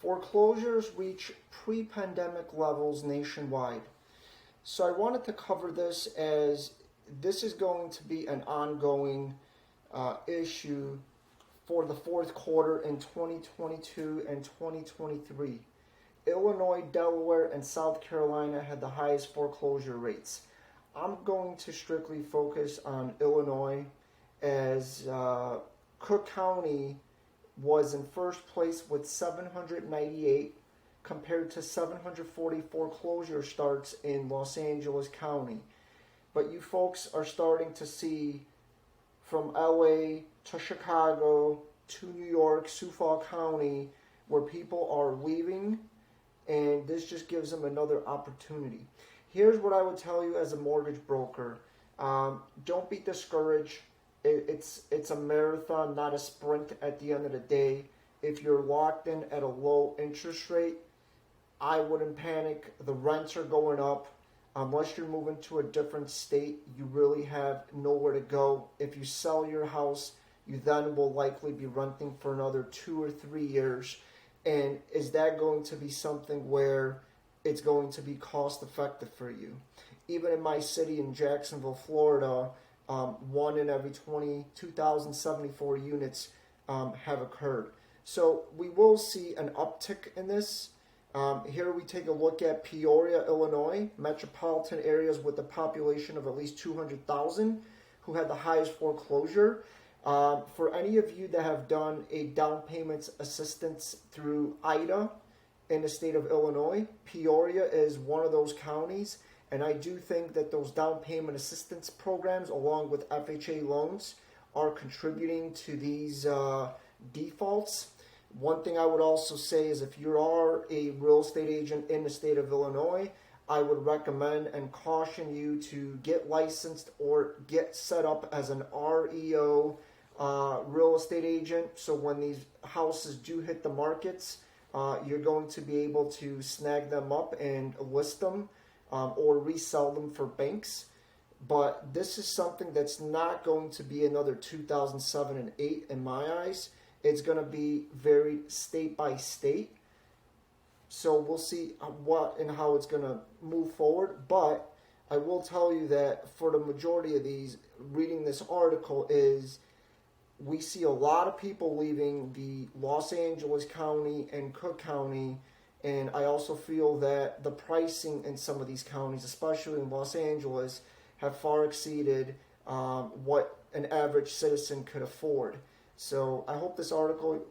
Foreclosures reach pre-pandemic levels nationwide. So I wanted to cover this as this is going to be an ongoing issue for the fourth quarter in 2022 and 2023. Illinois, Delaware, and South Carolina had the highest foreclosure rates. I'm going to strictly focus on Illinois as Cook County was in first place with 798 compared to 740 foreclosure starts in Los Angeles County. But you folks are starting to see from LA to Chicago to New York, Suffolk County, where people are leaving, and this just gives them another opportunity. Here's what I would tell you as a mortgage broker. Don't be discouraged. It's a marathon, not a sprint at the end of the day. If you're locked in at a low interest rate, I wouldn't panic. The rents are going up. Unless you're moving to a different state, you really have nowhere to go. If you sell your house, you then will likely be renting for another 2 or 3 years. And is that going to be something where it's going to be cost effective for you? Even in my city in Jacksonville, Florida, 1 in every 22,074 units have occurred. So we will see an uptick in this. Here we take a look at Peoria, Illinois, metropolitan areas with a population of at least 200,000 who had the highest foreclosure. For any of you that have done a down payment assistance through IDA in the state of Illinois, Peoria is one of those counties. And I do think that those down payment assistance programs, along with FHA loans, are contributing to these defaults. One thing I would also say is if you are a real estate agent in the state of Illinois, I would recommend and caution you to get licensed or get set up as an REO real estate agent. So when these houses do hit the markets, you're going to be able to snag them up and list them. Or resell them for banks. But this is something that's not going to be another 2007 and 8 in my eyes. It's going to be varied state by state. So we'll see what and how it's going to move forward. But I will tell you that for the majority of these, reading this article is we see a lot of people leaving the Los Angeles County and Cook County. And I also feel that the pricing in some of these counties, especially in Los Angeles, have far exceeded what an average citizen could afford. So I hope this article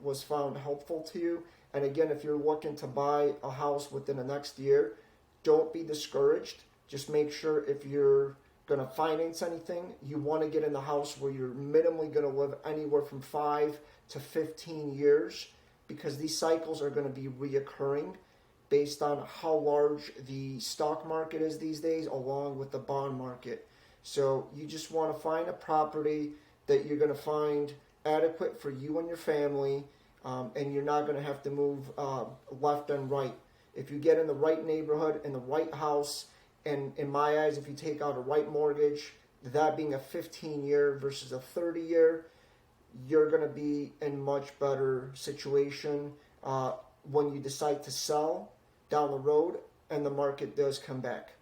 was found helpful to you. And again, if you're looking to buy a house within the next year, don't be discouraged. Just make sure if you're going to finance anything, you want to get in the house where you're minimally going to live anywhere from 5 to 15 years. Because these cycles are going to be reoccurring based on how large the stock market is these days, along with the bond market. So you just want to find a property that you're going to find adequate for you and your family, and you're not going to have to move left and right. If you get in the right neighborhood, in the right house, and in my eyes, if you take out a right mortgage, that being a 15-year versus a 30-year, you're going to be in much better situation when you decide to sell down the road and the market does come back.